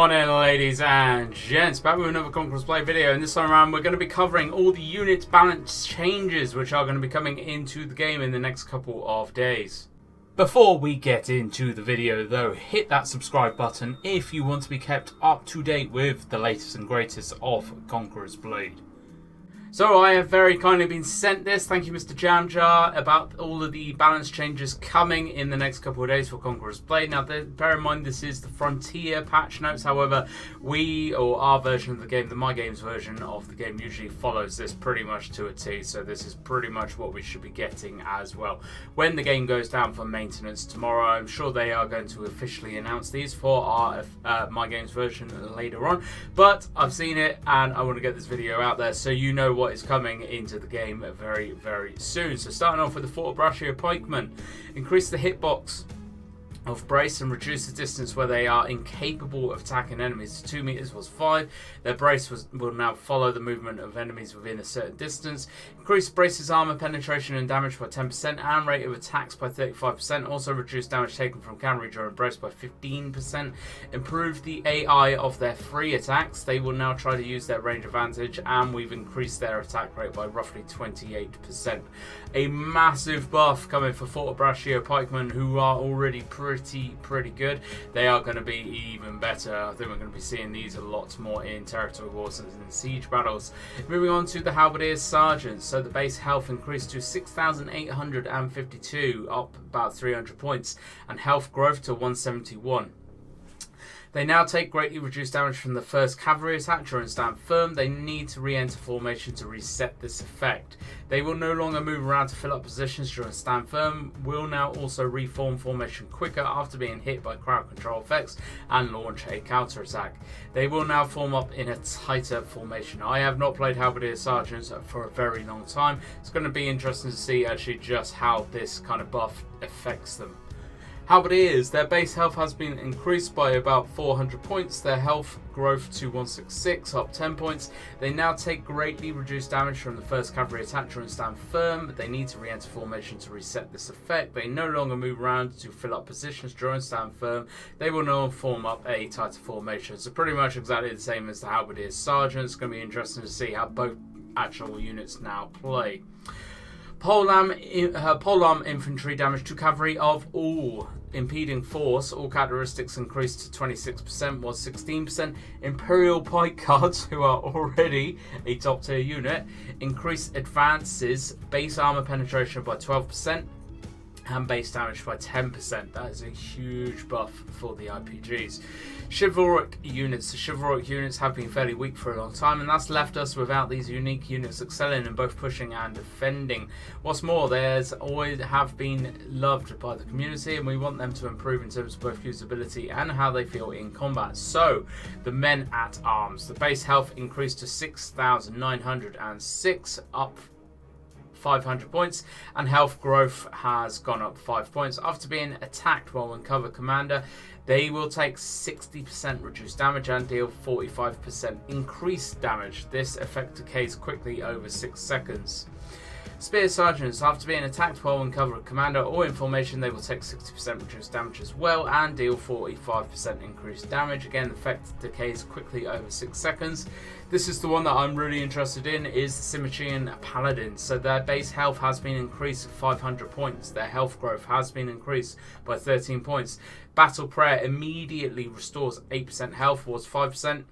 morning, ladies and gents, back with another Conquerors Blade video, and this time around we're going to be covering all the unit balance changes which are going to be coming into the game in the next couple of days. Before we get into the video though, hit that subscribe button if you want to be kept up to date with the latest and greatest of Conquerors Blade. So I have very kindly been sent this, thank you Mr. Jamjar, about all of the balance changes coming in the next couple of days for Conquerors Blade. Now bear in mind this is the Frontier patch notes, however our version of the game, the My Games version of the game, usually follows this pretty much to a T, so this is pretty much what we should be getting as well. When the game goes down for maintenance tomorrow, I'm sure they are going to officially announce these for our My Games version later on, but I've seen it and I want to get this video out there so you know what is coming into the game very, very soon. So starting off with the Fortbraccio Pikeman, increase the hitbox of brace and reduce the distance where they are incapable of attacking enemies to 2 meters was 5. Their brace will now follow the movement of enemies within a certain distance. Increase brace's armor penetration and damage by 10% and rate of attacks by 35%. Also reduce damage taken from cavalry during brace by 15%. Improve the AI of their free attacks. They will now try to use their range advantage, and we've increased their attack rate by roughly 28%. A massive buff coming for Fortbraccio Pikeman, who are already pretty good. They are going to be even better. I think we're going to be seeing these a lot more in territory wars and in siege battles. Moving on to the Halberdier Sergeant. So the base health increased to 6,852, up about 300 points, and health growth to 171. They now take greatly reduced damage from the first cavalry attack during stand firm. They need to re-enter formation to reset this effect. They will no longer move around to fill up positions during stand firm. Will now also reform formation quicker after being hit by crowd control effects and launch a counter attack. They will now form up in a tighter formation. I have not played Halberdier Sergeants for a very long time. It's going to be interesting to see actually just how this kind of buff affects them. Halberdiers, their base health has been increased by about 400 points, their health growth to 166, up 10 points. They now take greatly reduced damage from the first cavalry attack during stand firm, but they need to re-enter formation to reset this effect. They no longer move around to fill up positions during stand firm. They will now form up a tighter formation. So pretty much exactly the same as the Halberdier Sergeant. It's going to be interesting to see how both actual units now play. Polearm infantry damage to cavalry of all impeding force, all characteristics increased to 26%, was 16%. Imperial Pike Guards, who are already a top tier unit, increase advances base armor penetration by 12%. And base damage by 10%. That is a huge buff for the IPGs. Chivalric units. The chivalric units have been fairly weak for a long time, and that's left us without these unique units excelling in both pushing and defending. What's more, there's always have been loved by the community, and we want them to improve in terms of both usability and how they feel in combat. So, the men at arms. The base health increased to 6,906, up 500 points, and health growth has gone up 5 points. After being attacked while in cover commander, they will take 60% reduced damage and deal 45% increased damage. This effect decays quickly over 6 seconds. Spear Sergeants, after being attacked while in cover of commander or in formation, they will take 60% reduced damage as well and deal 45% increased damage. Again, the effect decays quickly over 6 seconds. This is the one that I'm really interested in, is the Cimmerian Paladins. So their base health has been increased 500 points. Their health growth has been increased by 13 points. Battle Prayer immediately restores 8% health, was 5%.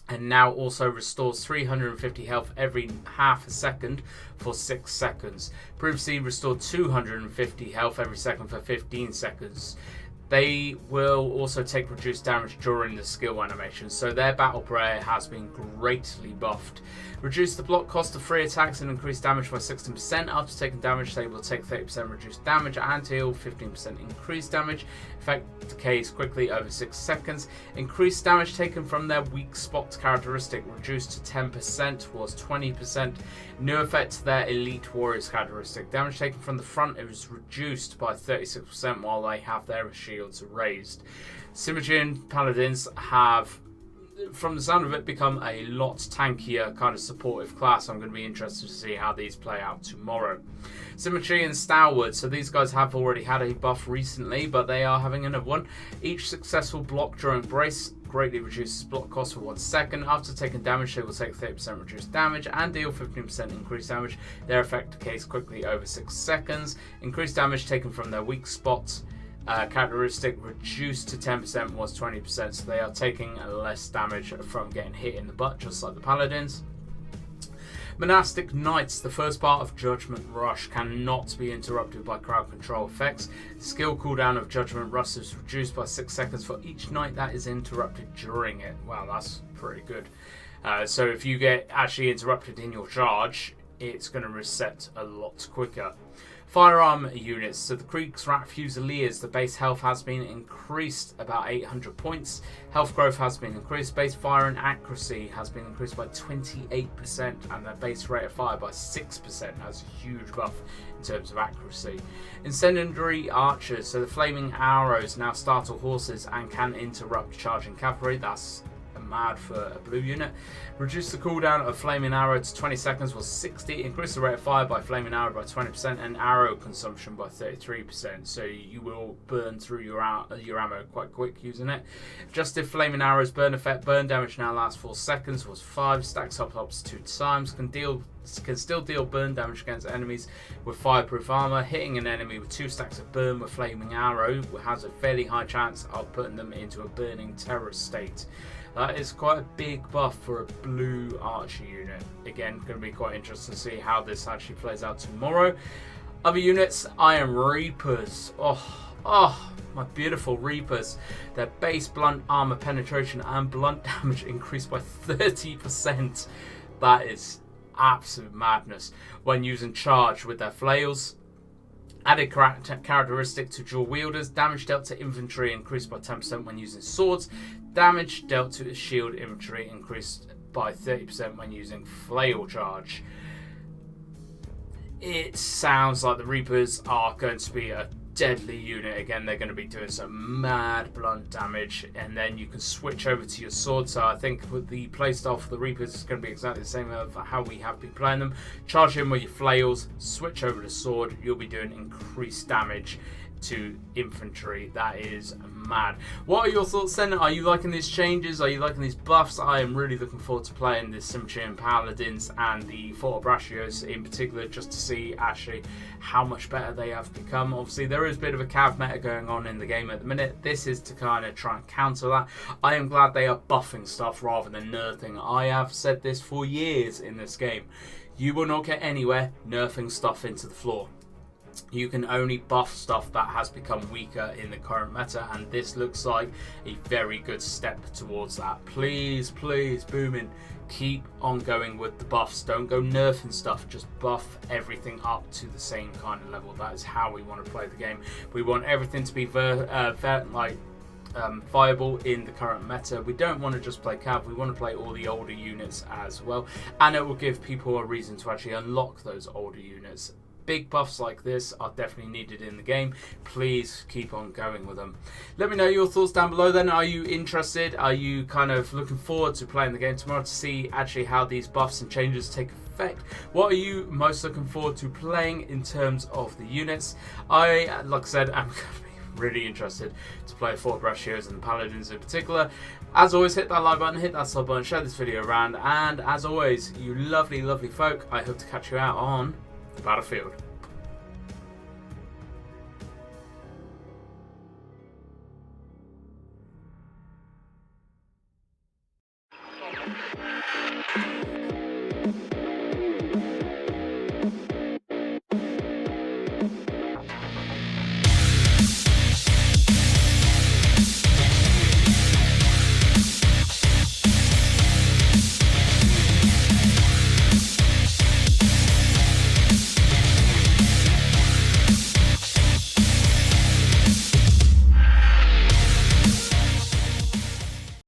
And now also restores 350 health every half a second for 6 seconds. Previously restored 250 health every second for 15 seconds. They will also take reduced damage during the skill animation, so their battle prayer has been greatly buffed. Reduce the block cost of free attacks and increase damage by 16%. After taking damage, they will take 30% reduced damage and deal 15% increased damage. Effect decays quickly over 6 seconds. Increased damage taken from their weak spot characteristic reduced to 10%, was 20%. New effect to their elite warriors characteristic. Damage taken from the front is reduced by 36% while they have their shields raised. Cimmerian Paladins have from the sound of it, become a lot tankier kind of supportive class. I'm going to be interested to see how these play out tomorrow. Symmetry and Stalwart. So these guys have already had a buff recently, but they are having another one. Each successful block during brace greatly reduces block cost for 1 second. After taking damage, they will take 30% reduced damage and deal 15% increased damage. Their effect decays quickly over 6 seconds. Increased damage taken from their weak spots. Characteristic reduced to 10% was 20%, so they are taking less damage from getting hit in the butt, just like the Paladins. Monastic Knights. The first part of Judgment Rush cannot be interrupted by crowd control effects. The skill cooldown of Judgment Rush is reduced by 6 seconds for each knight that is interrupted during it. Wow, that's pretty good. So if you get actually interrupted in your charge, it's going to reset a lot quicker. Firearm units. So the Kriegsrat Fusiliers, the base health has been increased about 800 points. Health growth has been increased. Base fire and accuracy has been increased by 28%, and their base rate of fire by 6%. That's a huge buff in terms of accuracy. Incendiary Archers. So the flaming arrows now startle horses and can interrupt charging cavalry. That's mad for a blue unit. Reduce the cooldown of Flaming Arrow to 20 seconds was 60. Increase the rate of fire by Flaming Arrow by 20% and arrow consumption by 33%. So you will burn through your ammo quite quick using it. Adjusted Flaming Arrow's burn effect. Burn damage now lasts 4 seconds was 5. Stacks up 2 times. Can still deal burn damage against enemies with fireproof armor. Hitting an enemy with 2 stacks of burn with Flaming Arrow has a fairly high chance of putting them into a burning terror state. That is quite a big buff for a blue archer unit. Again, going to be quite interesting to see how this actually plays out tomorrow. Other units, Iron Reapers. Oh, my beautiful Reapers. Their base blunt armor penetration and blunt damage increased by 30%. That is absolute madness. When using charge with their flails. Added characteristic to dual wielders. Damage dealt to infantry increased by 10% when using swords. Damage dealt to shield infantry increased by 30% when using flail charge. It sounds like the Reapers are going to be a deadly unit. Again, they're going to be doing some mad blunt damage, and then you can switch over to your sword. So I think with the playstyle for the Reapers, it's going to be exactly the same of how we have been playing them. Charge in with your flails, switch over to sword, you'll be doing increased damage to infantry. That is mad. What are your thoughts then? Are you liking these changes? Are you liking these buffs? I am really looking forward to playing the Symmetry and Paladins and the Fortbraccios in particular, just to see actually how much better they have become. Obviously there is a bit of a cav meta going on in the game at the minute. This is to kind of try and counter that. I am glad they are buffing stuff rather than nerfing. I have said this for years in this game. You will not get anywhere nerfing stuff into the floor. You can only buff stuff that has become weaker in the current meta, and this looks like a very good step towards that. Please, please, Boomin, keep on going with the buffs. Don't go nerfing stuff, just buff everything up to the same kind of level. That is how we want to play the game. We want everything to be viable in the current meta. We don't want to just play cav, we want to play all the older units as well, and it will give people a reason to actually unlock those older units. Big buffs like this are definitely needed in the game. Please keep on going with them. Let me know your thoughts down below then. Are you interested? Are you kind of looking forward to playing the game tomorrow to see actually how these buffs and changes take effect? What are you most looking forward to playing in terms of the units? Like I said, I'm going to be really interested to play Fortbraccios and the Paladins in particular. As always, hit that like button, hit that sub button, share this video around, and as always, you lovely, lovely folk, I hope to catch you out on the battlefield.